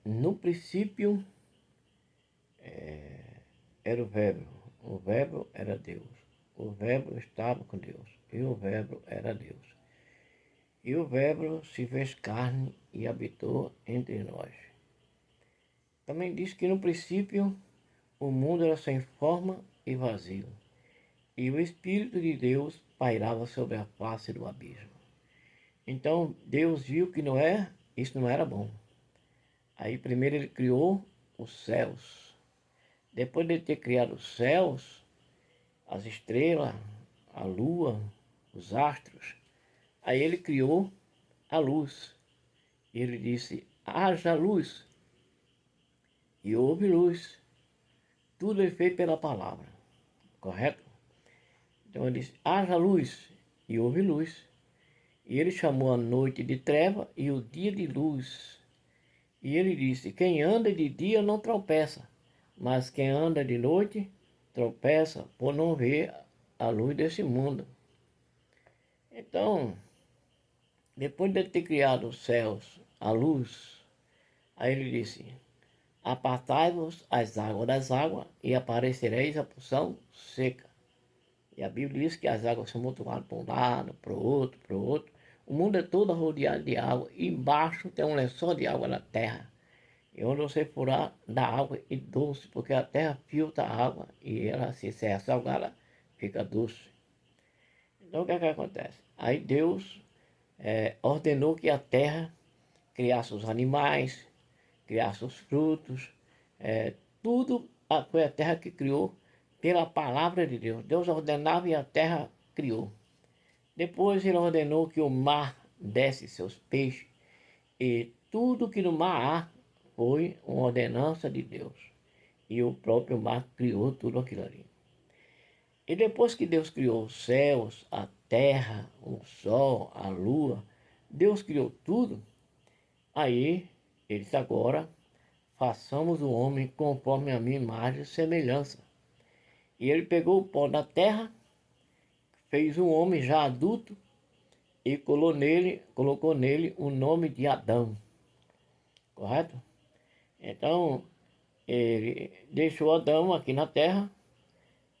No princípio era o verbo era Deus, o verbo estava com Deus, e o verbo era Deus. E o verbo se fez carne e habitou entre nós. Também diz que no princípio o mundo era sem forma e vazio, e o Espírito de Deus pairava sobre a face do abismo. Então Deus viu que isso não era bom. Aí primeiro ele criou os céus. Depois de ter criado os céus, as estrelas, a lua, os astros, aí ele criou a luz. E ele disse, haja luz. E houve luz. Tudo é feito pela palavra. Correto? Então ele disse, haja luz. E houve luz. E ele chamou a noite de treva e o dia de luz. E ele disse, quem anda de dia não tropeça, mas quem anda de noite tropeça por não ver a luz desse mundo. Então, depois de ter criado os céus, a luz, aí ele disse, apartai-vos as águas das águas e aparecereis a porção seca. E a Bíblia diz que as águas são multiplicadas para um lado, para o outro, para o outro. O mundo é todo rodeado de água e embaixo tem um lençol de água na terra. E onde você furar, dá água e doce, porque a terra filtra a água e ela, se é salgada, fica doce. Então o que é que acontece? Aí Deus ordenou que a terra criasse os animais, criasse os frutos, tudo foi a terra que criou pela palavra de Deus. Deus ordenava e a terra criou. Depois ele ordenou que o mar desse seus peixes e tudo que no mar há foi uma ordenança de Deus. E o próprio mar criou tudo aquilo ali. E depois que Deus criou os céus, a terra, o sol, a lua, Deus criou tudo, aí ele disse agora, façamos o homem conforme a minha imagem e semelhança. E ele pegou o pó da terra, fez um homem já adulto e colocou nele o nome de Adão. Correto? Então, ele deixou Adão aqui na terra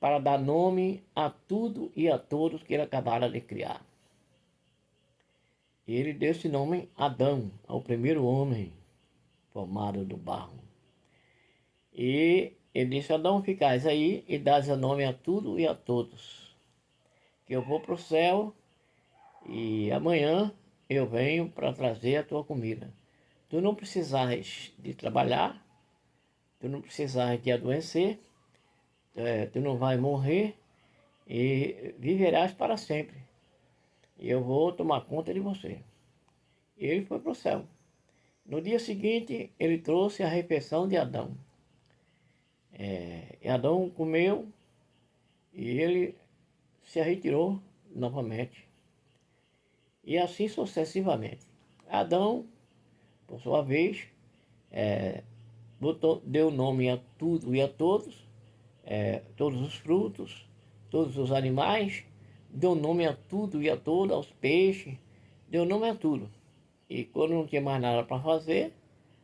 para dar nome a tudo e a todos que ele acabara de criar. E ele deu esse nome Adão, ao primeiro homem formado do barro. E ele disse, Adão, ficais aí e dás nome a tudo e a todos, que eu vou para o céu e amanhã eu venho para trazer a tua comida. Tu não precisas de trabalhar, tu não precisas de adoecer, tu não vai morrer e viverás para sempre. E eu vou tomar conta de você. E ele foi para o céu. No dia seguinte, ele trouxe a refeição de Adão. E Adão comeu e ele se retirou novamente. E assim sucessivamente. Adão, por sua vez, deu nome a tudo e a todos, todos os frutos, todos os animais, deu nome a tudo e a todos, aos peixes, deu nome a tudo. E quando não tinha mais nada para fazer,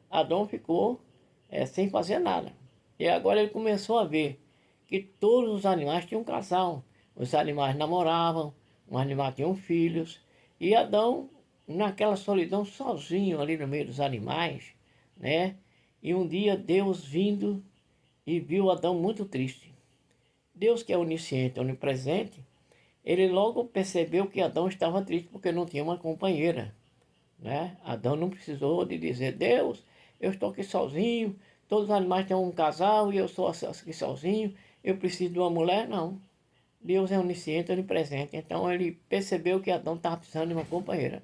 Adão ficou sem fazer nada. E agora ele começou a ver que todos os animais tinham um casal. Os animais namoravam, os animais tinham filhos. E Adão, naquela solidão, sozinho ali no meio dos animais, né? E um dia Deus vindo e viu Adão muito triste. Deus, que é onisciente, onipresente, ele logo percebeu que Adão estava triste porque não tinha uma companheira, né? Adão não precisou de dizer, Deus, eu estou aqui sozinho, todos os animais têm um casal e eu sou aqui sozinho, eu preciso de uma mulher. Não. Deus é onisciente, onipresente. Então ele percebeu que Adão estava precisando de uma companheira.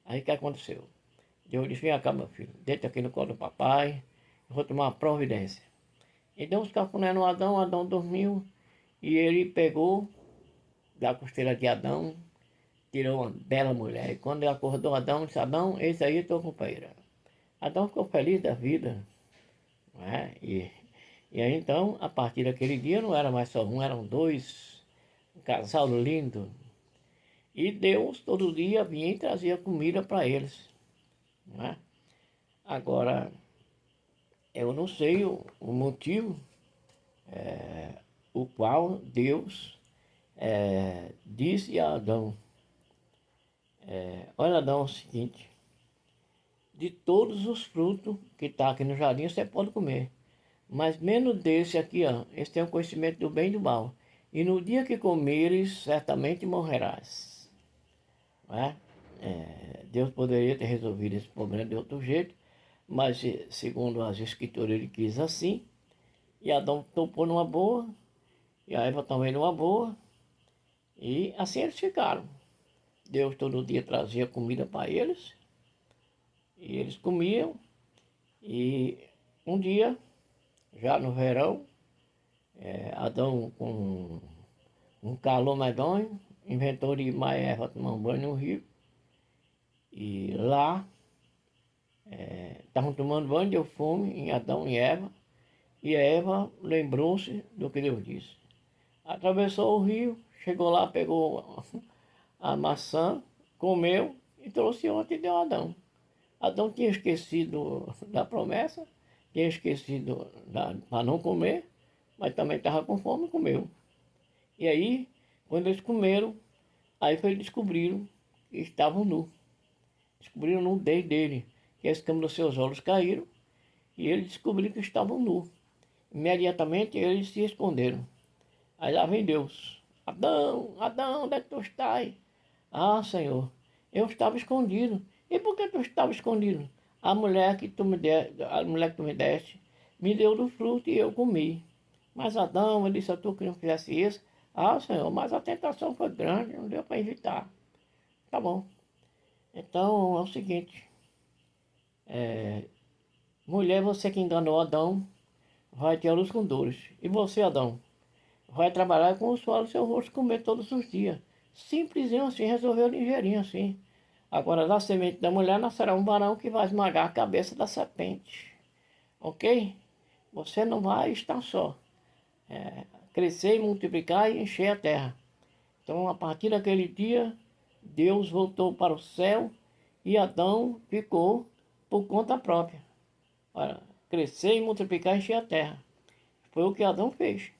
Aí o que aconteceu? Deus disse, vem cá, meu filho, deita aqui no colo do papai, eu vou tomar uma providência. E deu uns cafuné no Adão, Adão dormiu, e ele pegou da costela de Adão, tirou uma bela mulher. E quando ele acordou Adão, disse, Adão, esse aí é tua companheira. Adão ficou feliz da vida, não é? E aí então, a partir daquele dia, não era mais só um, eram dois, um casal lindo. E Deus todo dia vinha e trazia comida para eles, não é? Agora, eu não sei o motivo o qual Deus disse a Adão, olha Adão, é o seguinte, de todos os frutos que está aqui no jardim você pode comer, mas menos desse aqui, ó, esse tem o conhecimento do bem e do mal, e no dia que comeres, certamente morrerás. Né? Deus poderia ter resolvido esse problema de outro jeito, mas segundo as escrituras ele quis assim, e Adão topou numa boa, e a Eva também numa boa, e assim eles ficaram. Deus todo dia trazia comida para eles, e eles comiam, e um dia, já no verão, Adão com um calor medonho, inventou de ir mais Eva tomar um banho no rio, e lá estavam tomando banho, deu fome em Adão e Eva, e a Eva lembrou-se do que Deus disse. Atravessou o rio, chegou lá, pegou a maçã, comeu e trouxe ontem e deu a Adão. Adão tinha esquecido da promessa, tinha esquecido para não comer, mas também estava com fome e comeu. E aí, quando eles comeram, aí foi descobriram que estavam nus. Descobriram a nudez dele, que as escamas dos seus olhos caíram, e eles descobriram que estavam nus. Imediatamente eles se esconderam. Aí lá vem Deus. Adão, Adão, onde é que tu estás? Ah, Senhor, eu estava escondido. E por que tu estava escondido? A mulher que tu me deste, me deu do fruto e eu comi. Mas Adão, ele disse a tu que não fizesse isso. Ah, Senhor, mas a tentação foi grande, não deu para evitar. Tá bom. Então é o seguinte, mulher, você que enganou Adão, vai ter a luz com dores. E você, Adão, vai trabalhar com o suor do seu rosto comer todos os dias. Simplesinho assim, resolveu ligeirinho assim. Agora, da semente da mulher nascerá um varão que vai esmagar a cabeça da serpente. Ok? Você não vai estar só. Crescer e multiplicar e encher a terra. Então, a partir daquele dia, Deus voltou para o céu e Adão ficou por conta própria. Para crescer e multiplicar e encher a terra. Foi o que Adão fez.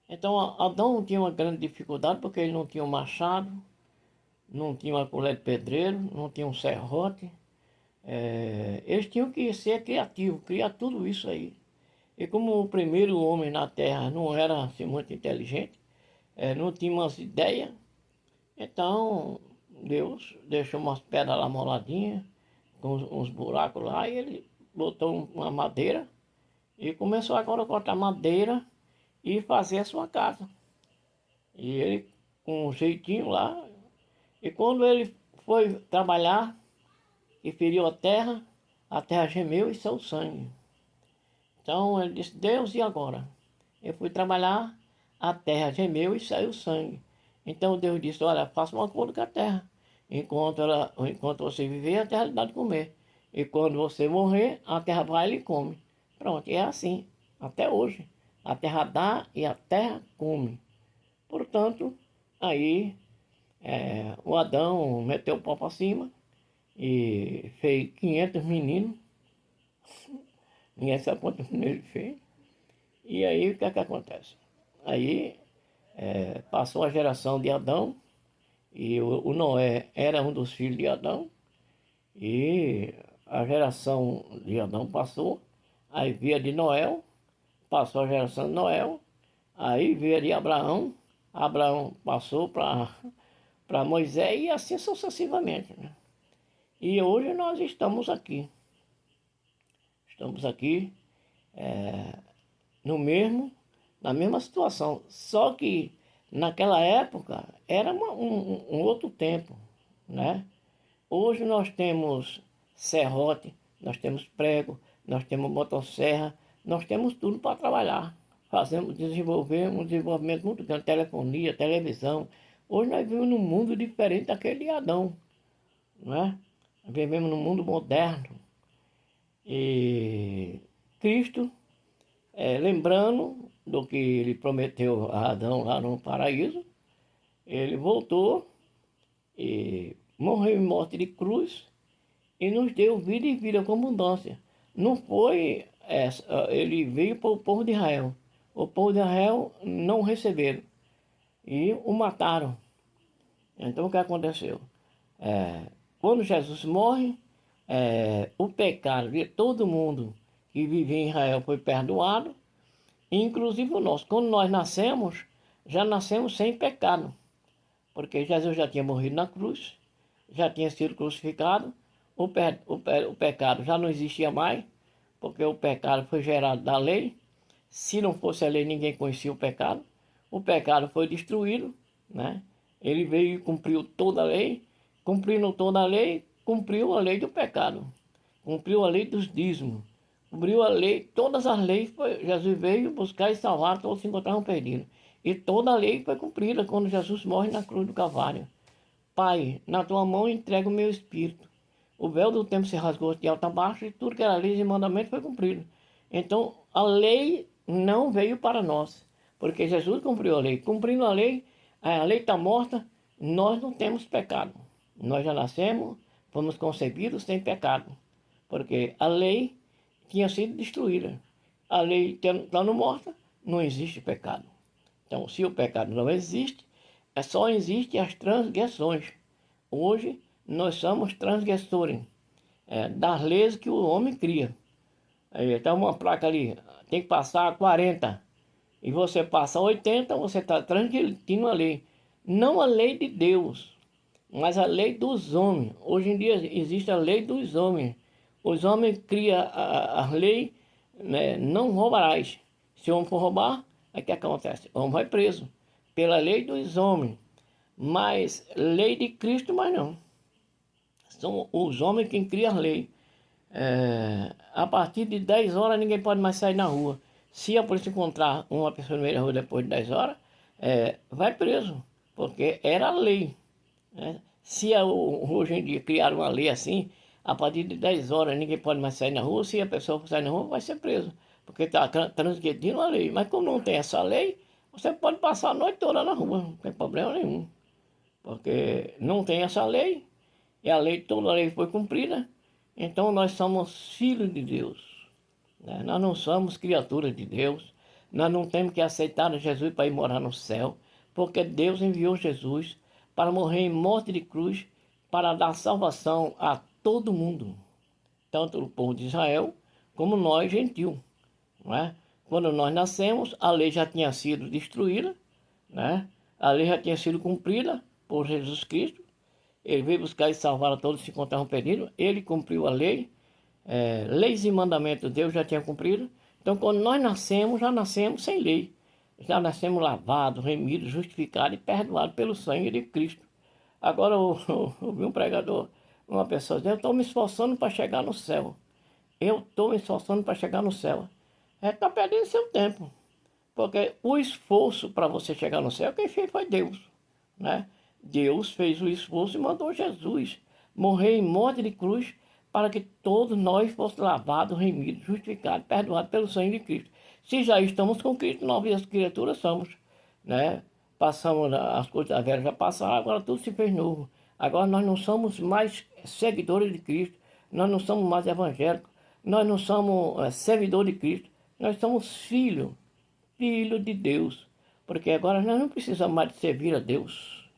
Então Adão tinha uma grande dificuldade porque ele não tinha um machado, não tinha uma colher de pedreiro, não tinha um serrote. Eles tinham que ser criativos, criar tudo isso aí. E como o primeiro homem na terra não era assim, muito inteligente, não tinha umas ideias, então Deus deixou umas pedras lá moladinhas, com uns buracos lá, e ele botou uma madeira e começou agora a cortar madeira e fazer a sua casa. E ele, com um jeitinho lá, e quando ele foi trabalhar e feriu a terra gemeu e saiu sangue. Então ele disse, Deus, e agora? Eu fui trabalhar, a terra gemeu e saiu sangue. Então Deus disse, olha, faça um acordo com a terra. Enquanto você viver, a terra lhe dá de comer. E quando você morrer, a terra vai e lhe come. Pronto, e é assim, até hoje. A terra dá e a terra come. Portanto, aí o Adão meteu o pau para cima e fez 500 meninos. Ninguém sabe quantos meninos ele fez. E aí o que é que acontece? Aí passou a geração de Adão, e o Noé era um dos filhos de Adão, e a geração de Adão passou, aí veio de Noé, passou a geração de Noé, aí veio de Abraão, Abraão passou para Moisés e assim sucessivamente. Né? E hoje nós estamos aqui. Estamos aqui na mesma situação. Só que naquela época era um outro tempo. Né? Hoje nós temos serrote, nós temos prego, nós temos motosserra, nós temos tudo para trabalhar. Desenvolvemos um desenvolvimento muito grande, telefonia, televisão. Hoje nós vivemos num mundo diferente daquele de Adão, né? Vivemos num mundo moderno. E Cristo, lembrando do que ele prometeu a Adão lá no paraíso, ele voltou e morreu em morte de cruz e nos deu vida e vida com abundância. Não foi essa, ele veio para o povo de Israel. O povo de Israel não receberam e o mataram. Então o que aconteceu? Quando Jesus morre, o pecado de todo mundo que vivia em Israel foi perdoado, inclusive o nosso. Quando nós nascemos, já nascemos sem pecado, porque Jesus já tinha morrido na cruz, já tinha sido crucificado, o pecado já não existia mais, porque o pecado foi gerado da lei. Se não fosse a lei, ninguém conhecia o pecado. O pecado foi destruído, né? Ele veio e cumpriu toda a lei. Cumprindo toda a lei, cumpriu a lei do pecado. Cumpriu a lei dos dízimos. Cumpriu a lei, todas as leis. Jesus veio buscar e salvar todos que se encontravam perdidos. E toda a lei foi cumprida quando Jesus morre na cruz do Calvário. Pai, na tua mão entrego o meu espírito. O véu do tempo se rasgou de alto a baixo e tudo que era lei e mandamento foi cumprido. Então, a lei não veio para nós, porque Jesus cumpriu a lei. Cumprindo a lei está morta, nós não temos pecado. Nós já nascemos, fomos concebidos sem pecado, porque a lei tinha sido destruída. A lei estando morta, não existe pecado. Então, se o pecado não existe, só existem as transgressões. Hoje, nós somos transgressores das leis que o homem cria. Aí está uma placa ali, tem que passar 40. E você passa 80, você está transgredindo a lei. Não a lei de Deus, mas a lei dos homens. Hoje em dia existe a lei dos homens. Os homens criam a lei, né, não roubarás. Se o homem for roubar, aí o que acontece? O homem vai preso pela lei dos homens. Mas lei de Cristo, mas não. São os homens quem criam a lei. A partir de 10 horas ninguém pode mais sair na rua. Se a polícia encontrar uma pessoa no meio da rua depois de 10 horas, vai preso, porque era a lei. Né? Se hoje em dia criaram uma lei assim, a partir de 10 horas ninguém pode mais sair na rua, se a pessoa for sair na rua vai ser preso, porque está transgredindo a lei. Mas como não tem essa lei, você pode passar a noite toda na rua, não tem problema nenhum. Porque não tem essa lei, e a lei, toda a lei foi cumprida, então nós somos filhos de Deus. Né? Nós não somos criaturas de Deus, nós não temos que aceitar Jesus para ir morar no céu, porque Deus enviou Jesus para morrer em morte de cruz, para dar salvação a todo mundo, tanto o povo de Israel, como nós, gentil. Né? Quando nós nascemos, a lei já tinha sido destruída, né? A lei já tinha sido cumprida por Jesus Cristo. Ele veio buscar e salvar a todos que se encontravam perdidos. Ele cumpriu a lei. Leis e mandamentos Deus já tinha cumprido. Então, quando nós nascemos, já nascemos sem lei. Já nascemos lavados, remidos, justificados e perdoados pelo sangue de Cristo. Agora, eu vi um pregador, uma pessoa dizendo: eu estou me esforçando para chegar no céu. Eu estou me esforçando para chegar no céu. Está perdendo seu tempo. Porque o esforço para você chegar no céu, quem fez foi Deus. Né? Deus fez o esforço e mandou Jesus morrer em morte de cruz para que todos nós fôssemos lavados, remidos, justificados, perdoados pelo sangue de Cristo. Se já estamos com Cristo, novas criaturas somos. Né? Passamos, as coisas velhas já passaram, agora tudo se fez novo. Agora nós não somos mais seguidores de Cristo, nós não somos mais evangélicos, nós não somos servidores de Cristo, nós somos filhos de Deus. Porque agora nós não precisamos mais de servir a Deus,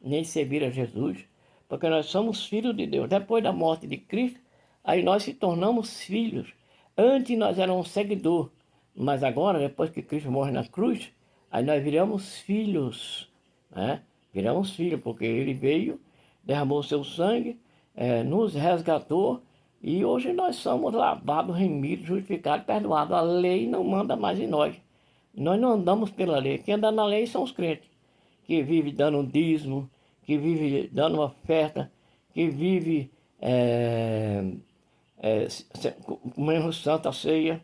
nem servir a Jesus, porque nós somos filhos de Deus. Depois da morte de Cristo, aí nós se tornamos filhos. Antes nós éramos seguidores, mas agora, depois que Cristo morre na cruz, aí nós viramos filhos, né? Viramos filhos, porque Ele veio, derramou seu sangue, nos resgatou, e hoje nós somos lavados, remidos, justificados, perdoados. A lei não manda mais em nós. Nós não andamos pela lei. Quem anda na lei são os crentes, que vivem dando um dízimo, que vivem dando uma oferta, que vivem comendo santa ceia,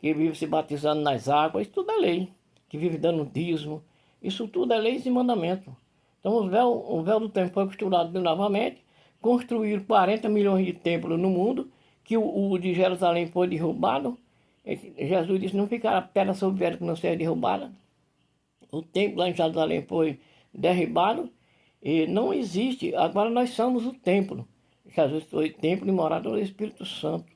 que vivem se batizando nas águas. Isso tudo é lei. Que vive dando dízimo. Isso tudo é lei e mandamento. Então o véu do tempo foi costurado novamente. Construíram 40 milhões de templos no mundo, que o de Jerusalém foi derrubado. Jesus disse: não ficará pedra sobre pedra que não seja derrubada. O templo lá em Jerusalém foi derribado e não existe. Agora nós somos o templo. Jesus foi templo e morada do Espírito Santo.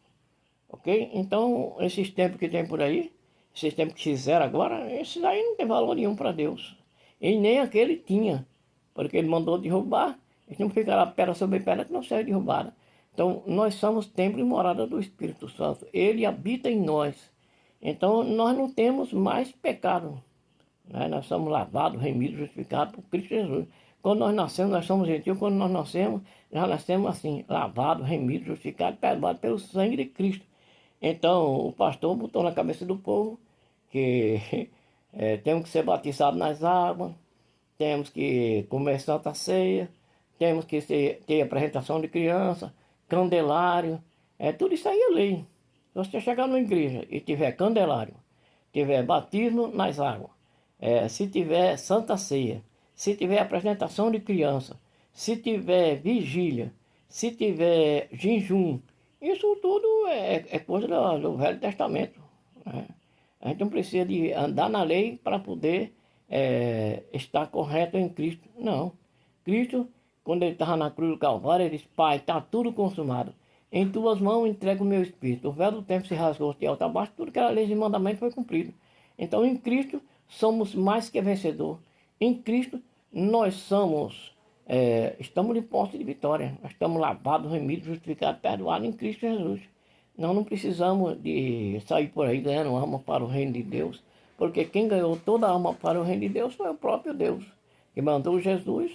Ok? Então, esses templos que tem por aí, esses templos que fizeram agora, esses aí não tem valor nenhum para Deus. E nem aquele tinha, porque ele mandou derrubar. Eles não fica lá pedra sobre pedra que não serve derrubada. Então, nós somos templo e morada do Espírito Santo. Ele habita em nós. Então, nós não temos mais pecado. Né? Nós somos lavados, remidos, justificados por Cristo Jesus. Quando nós nascemos, nós somos gentios. Quando nós nascemos, já nascemos assim, lavados, remidos, justificados, perdoados pelo sangue de Cristo. Então, o pastor botou na cabeça do povo que temos que ser batizados nas águas, temos que comer Santa Ceia, temos que ter apresentação de criança, candelário, tudo isso aí é lei. Se você chegar numa igreja e tiver candelário, tiver batismo nas águas, se tiver Santa Ceia, se tiver apresentação de criança, se tiver vigília, se tiver jejum, isso tudo é coisa do Velho Testamento. Né? A gente não precisa de andar na lei para poder estar correto em Cristo. Não. Cristo, quando ele estava na cruz do Calvário, ele disse: Pai, está tudo consumado. Em tuas mãos entrego o meu espírito. O véu do tempo se rasgou de alto a baixo, tudo que era lei e mandamento foi cumprido. Então, em Cristo, somos mais que vencedor. Em Cristo, nós estamos de posse de vitória. Nós estamos lavados, remidos, justificados, perdoados em Cristo Jesus. Nós não precisamos de sair por aí ganhando alma para o reino de Deus, porque quem ganhou toda a alma para o reino de Deus foi o próprio Deus, que mandou Jesus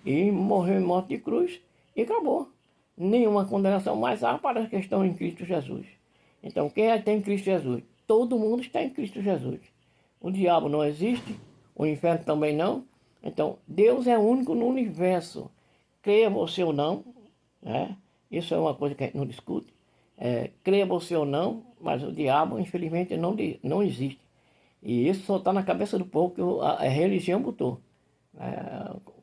e morreu em morte de cruz e acabou. Nenhuma condenação mais há para os que estão em Cristo Jesus. Então, quem tem Cristo Jesus? Todo mundo está em Cristo Jesus. O diabo não existe, o inferno também não. Então, Deus é único no universo. Creia você ou não, né? Isso é uma coisa que a gente não discute. Creia você ou não, mas o diabo, infelizmente, não existe. E isso só está na cabeça do povo que a religião botou.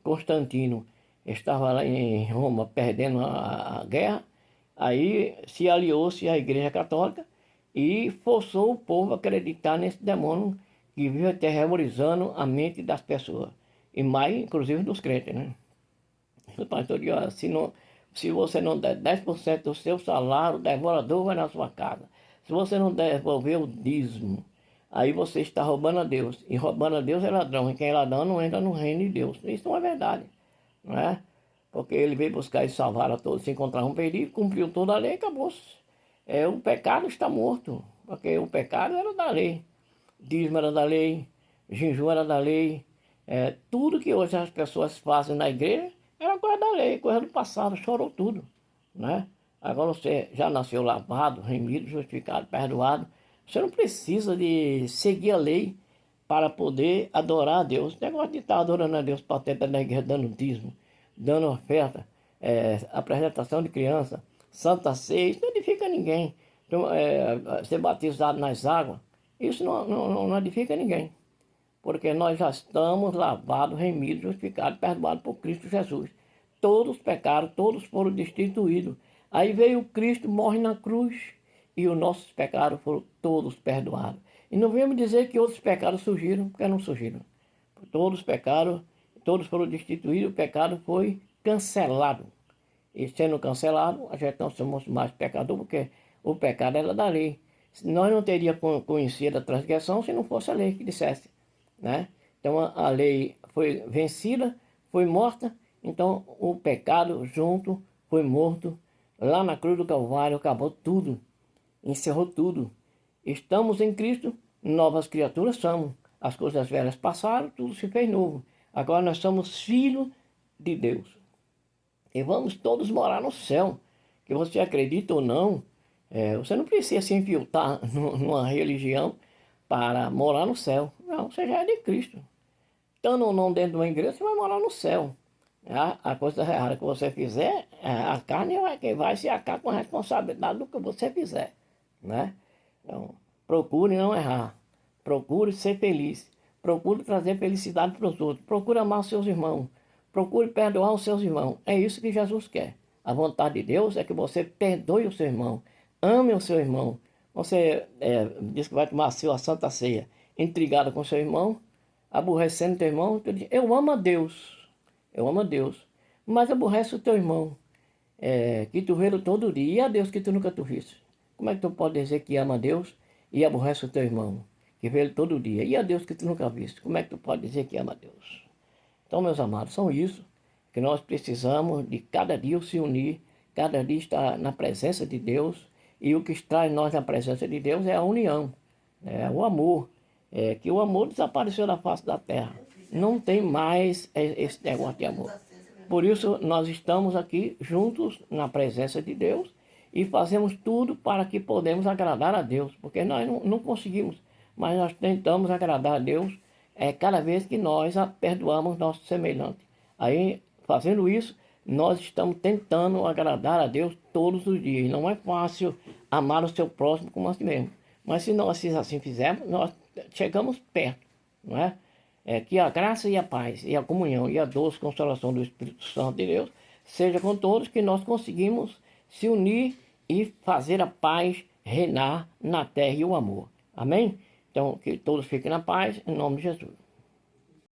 Constantino estava lá em Roma perdendo a guerra, aí se aliou-se à Igreja Católica e forçou o povo a acreditar nesse demônio que vive aterrorizando a mente das pessoas, e mais inclusive dos crentes, né? O pastor diz: se você não der 10% do seu salário, o devorador vai na sua casa. Se você não devolver o dízimo, aí você está roubando a Deus. E roubando a Deus é ladrão. E quem é ladrão não entra no reino de Deus. Isso não é verdade. Não é? Porque ele veio buscar e salvar a todos, se encontrar um perigo, cumpriu toda a lei e acabou-se. O pecado está morto. Porque o pecado era da lei. Dízimo era da lei. Jejum era da lei. Tudo que hoje as pessoas fazem na igreja era coisa da lei, coisa do passado, chorou tudo, né? Agora você já nasceu lavado, remido, justificado, perdoado. Você não precisa de seguir a lei para poder adorar a Deus. O negócio de estar adorando a Deus para tentar na igreja, dando dízimo, dando oferta, apresentação de criança, Santa Ceia, isso não edifica ninguém. Então, ser batizado nas águas, isso não edifica ninguém. Porque nós já estamos lavados, remidos, justificados, perdoados por Cristo Jesus. Todos pecaram, todos foram destituídos. Aí veio Cristo, morre na cruz, e os nossos pecados foram todos perdoados. E não vemos dizer que outros pecados surgiram, porque não surgiram. Todos pecaram, todos foram destituídos, o pecado foi cancelado. E sendo cancelado, a gente não somos mais pecadores, porque o pecado era da lei. Nós não teríamos conhecido a transgressão se não fosse a lei que dissesse. Né? Então a lei foi vencida, foi morta, então o pecado junto foi morto lá na cruz do Calvário, acabou tudo, encerrou tudo. Estamos em Cristo, novas criaturas somos. As coisas velhas passaram, tudo se fez novo. Agora nós somos filhos de Deus. E vamos todos morar no céu. Que você acredita ou não, você não precisa se infiltrar numa religião para morar no céu. Não, você já é de Cristo. Estando ou não dentro de uma igreja, você vai morar no céu. A coisa errada que você fizer, a carne vai se arcar com a responsabilidade do que você fizer. Né? Então, procure não errar. Procure ser feliz. Procure trazer felicidade para os outros. Procure amar os seus irmãos. Procure perdoar os seus irmãos. É isso que Jesus quer. A vontade de Deus é que você perdoe o seu irmão. Ame o seu irmão. Você diz que vai tomar a sua Santa Ceia intrigado com seu irmão, aborrecendo teu irmão, tu diz: eu amo a Deus, mas aborrece o teu irmão. que tu vê todo dia, e a Deus que tu nunca tu viste. Como é que tu pode dizer que ama a Deus e aborrece o teu irmão, que vê ele todo dia, e a Deus que tu nunca viste? Como é que tu pode dizer que ama a Deus? Então, meus amados, são isso que nós precisamos de cada dia se unir, cada dia estar na presença de Deus, e o que traz nós na presença de Deus é a união, é o amor, que o amor desapareceu da face da terra. Não tem mais esse negócio de amor. Por isso, nós estamos aqui juntos na presença de Deus e fazemos tudo para que podemos agradar a Deus, porque nós não conseguimos, mas nós tentamos agradar a Deus cada vez que nós perdoamos nosso semelhante. Aí, fazendo isso, nós estamos tentando agradar a Deus todos os dias. Não é fácil amar o seu próximo como a si mesmo, mas se nós assim fizermos, nós chegamos perto, não é? Que a graça e a paz, e a comunhão, e a doce consolação do Espírito Santo de Deus seja com todos, que nós conseguimos se unir e fazer a paz reinar na terra e o amor. Amém? Então, que todos fiquem na paz, em nome de Jesus.